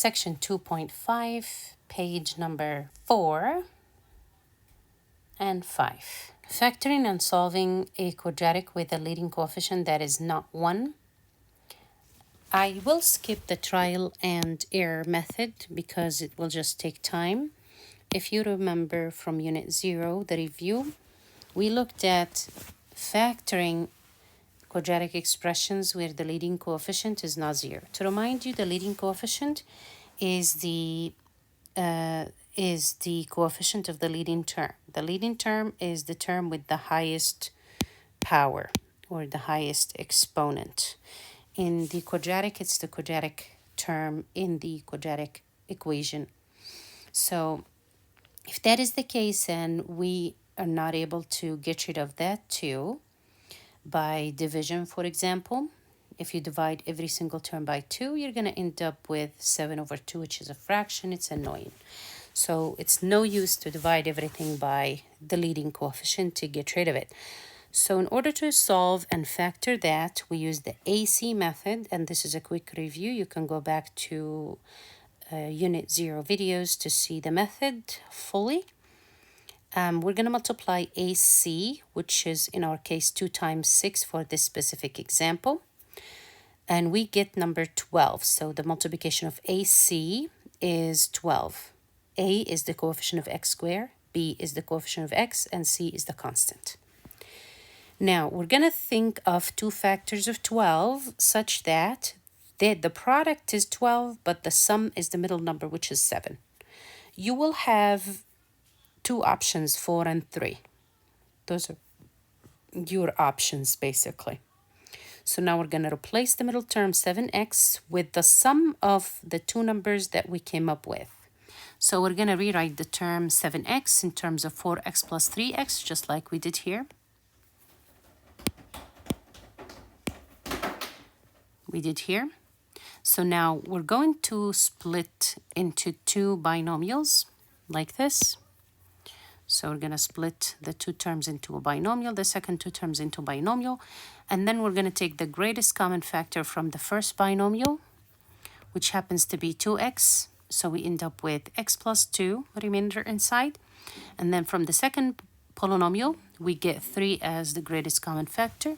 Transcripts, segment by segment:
section 2.5, page number 4 and 5. Factoring and solving a quadratic with a leading coefficient that is not 1. I will skip the trial and error method because it will just take time. If you remember from Unit 0, the review, we looked at factoring quadratic expressions where the leading coefficient is not 0. To remind you, the leading coefficient is the coefficient of the leading term. The leading term is the term with the highest power or the highest exponent. In the quadratic, it's the quadratic term in the quadratic equation. So if that is the case and we are not able to get rid of that too, by division, for example, if you divide every single term by 2, you're going to end up with 7 over 2, which is a fraction. It's annoying. So it's no use to divide everything by the leading coefficient to get rid of it. So in order to solve and factor that, we use the AC method, and this is a quick review. You can go back to Unit 0 videos to see the method fully. We're going to multiply AC, which is in our case 2 times 6 for this specific example. And we get number 12. So the multiplication of AC is 12. A is the coefficient of x squared, B is the coefficient of x, and C is the constant. Now, we're going to think of 2 factors of 12 such that the product is 12, but the sum is the middle number, which is 7. You will have 2 options, 4 and 3. Those are your options, basically. So now we're going to replace the middle term 7x with the sum of the 2 numbers that we came up with. So we're going to rewrite the term 7x in terms of 4x plus 3x, just like we did here. We did here. So now we're going to split into 2 binomials like this. So we're going to split the 2 terms into a binomial, the second 2 terms into a binomial, and then we're going to take the greatest common factor from the first binomial, which happens to be 2x. So we end up with x plus 2 remainder inside. And then from the second polynomial, we get 3 as the greatest common factor.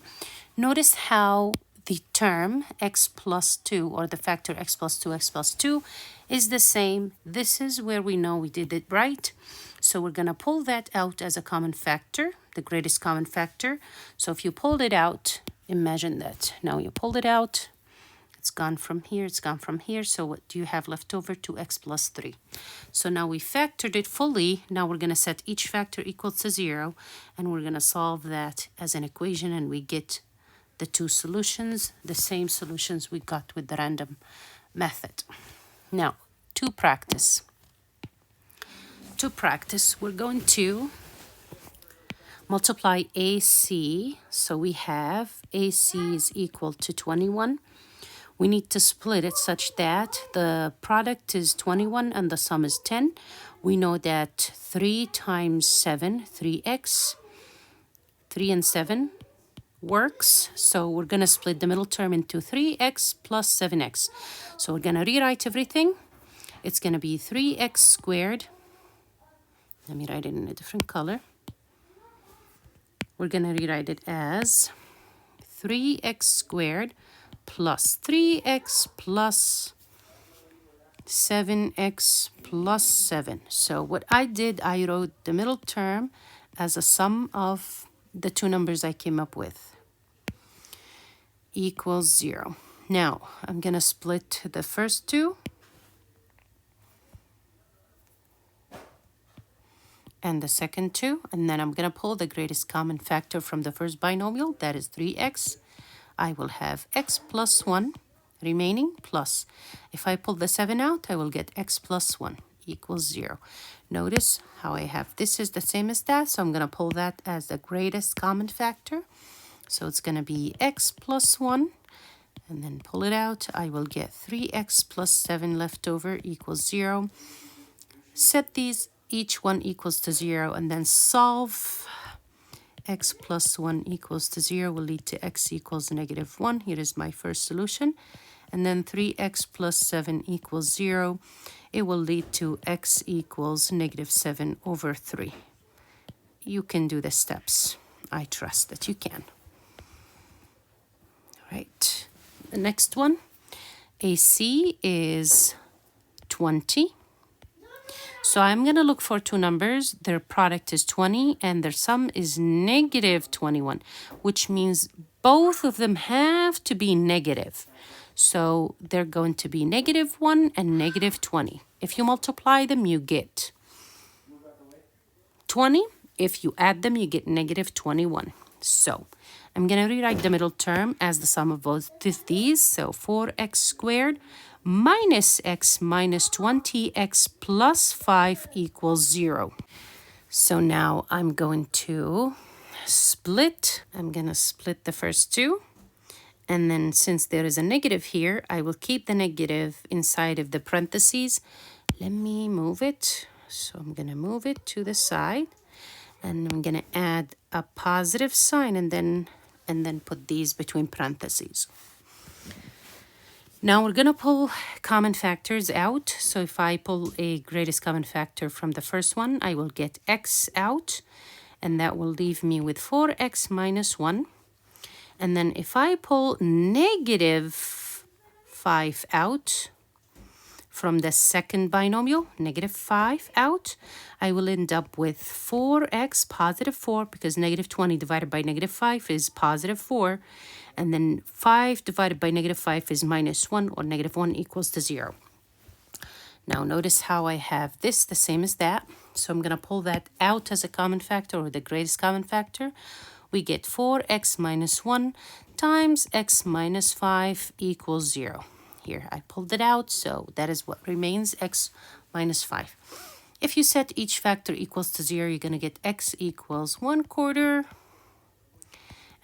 Notice how the term x plus 2 or the factor x plus 2 is the same. This is where we know we did it right. So we're going to pull that out as a common factor, the greatest common factor. So if you pulled it out, imagine that. Now you pulled it out. It's gone from here. It's gone from here. So what do you have left over? 2x plus 3. So now we factored it fully. Now we're going to set each factor equal to 0. And we're going to solve that as an equation. And we get the 2 solutions, the same solutions we got with the random method. Now, to practice. To practice, we're going to multiply AC. So we have AC is equal to 21. We need to split it such that the product is 21 and the sum is 10. We know that 3 times 7, 3x, 3 and 7 works. So we're going to split the middle term into 3x plus 7x. So we're going to rewrite everything. It's going to be 3x squared. Let me write it in a different color. We're going to rewrite it as 3x squared plus 3x plus 7x plus 7. So what I did, I wrote the middle term as a sum of the 2 numbers I came up with equals 0. Now, I'm going to split the first 2 and the second 2, and then I'm going to pull the greatest common factor from the first binomial, that is 3x. I will have x plus 1 remaining plus. If I pull the 7 out, I will get x plus 1 equals 0. Notice how I have this is the same as that, so I'm going to pull that as the greatest common factor. So it's going to be x plus 1, and then pull it out. I will get 3x plus 7 left over equals 0. Set these, each one equals to 0, and then solve. X plus 1 equals to 0 will lead to x equals -1. Here is my first solution. and then 3x plus 7 equals 0, it will lead to x equals negative 7 over 3. You can do the steps. I trust that you can. All right, the next one, AC is 20. So I'm going to look for two numbers. Their product is 20 and their sum is negative 21, which means both of them have to be negative. So they're going to be negative 1 and negative 20. If you multiply them, you get 20. If you add them, you get negative 21. So I'm going to rewrite the middle term as the sum of both of these. So 4x squared minus x minus 20x plus 5 equals 0. So now I'm going to split. I'm going to split the first two. And then since there is a negative here, I will keep the negative inside of the parentheses. Let me move it. So I'm going to move it to the side. And I'm going to add a positive sign and then put these between parentheses. Now we're going to pull common factors out. So if I pull a greatest common factor from the first one, I will get x out. And that will leave me with 4x minus 1. And then if I pull negative 5 out from the second binomial, negative 5 out, I will end up with 4x positive 4, because negative 20 divided by negative 5 is positive 4. And then 5 divided by negative 5 is minus 1, or negative 1 equals to 0. Now notice how I have this the same as that. So I'm going to pull that out as a common factor, or the greatest common factor. We get 4x minus 1 times x minus 5 equals 0. Here, I pulled it out, so that is what remains, x minus 5. If you set each factor equals to 0, you're going to get x equals 1/4,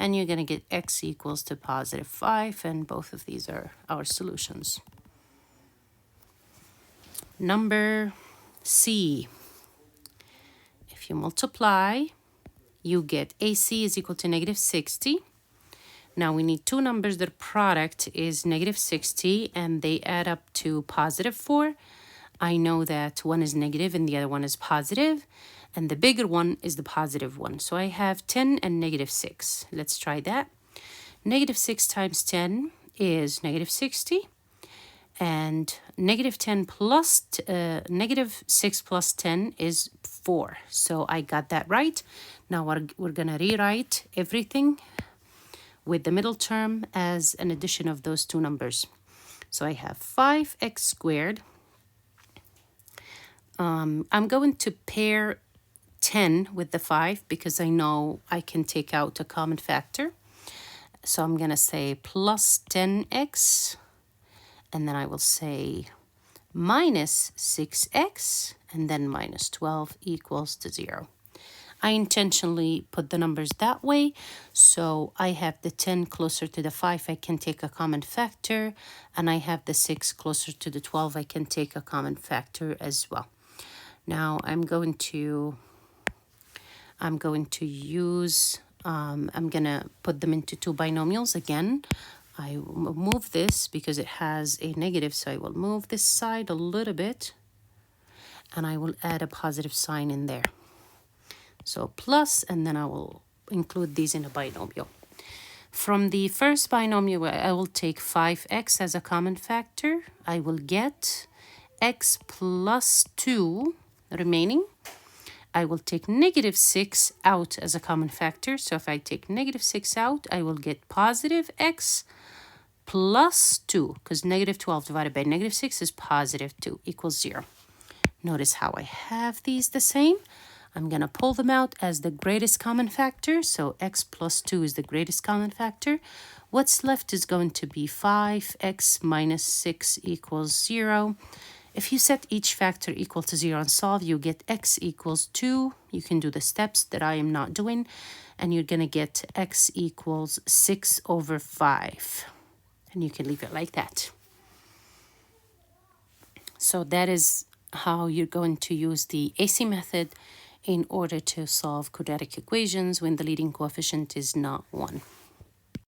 and you're going to get x equals to positive 5, and both of these are our solutions. Number C. If you multiply, you get AC is equal to negative 60. Now we need two numbers. Their product is negative 60 and they add up to positive 4. I know that one is negative and the other one is positive, and the bigger one is the positive one. So I have 10 and negative 6. Let's try that. Negative 6 times 10 is negative 60. And negative 10 plus, negative 6 plus 10 is 4. So I got that right. Now we're going to rewrite everything with the middle term as an addition of those two numbers. So I have 5x squared. I'm going to pair 10 with the 5 because I know I can take out a common factor. So I'm going to say plus 10x. And then I will say minus 6x, and then minus 12 equals to 0. I intentionally put the numbers that way, so I have the 10 closer to the 5, I can take a common factor, and I have the 6 closer to the 12, I can take a common factor as well. Now I'm going to use, I'm going to put them into two binomials again. I will move this because it has a negative, so I will move this side a little bit, and I will add a positive sign in there. So plus, and then I will include these in a binomial. From the first binomial, I will take 5x as a common factor. I will get x plus 2 remaining. I will take negative 6 out as a common factor. So if I take negative 6 out, I will get positive x plus 2, because negative 12 divided by negative 6 is positive 2 equals 0. Notice how I have these the same. I'm going to pull them out as the greatest common factor. So x plus 2 is the greatest common factor. What's left is going to be 5x minus 6 equals 0. If you set each factor equal to 0 and solve, you get x equals 2. You can do the steps that I am not doing, and you're going to get x equals 6 over 5. And you can leave it like that. So that is how you're going to use the AC method in order to solve quadratic equations when the leading coefficient is not 1.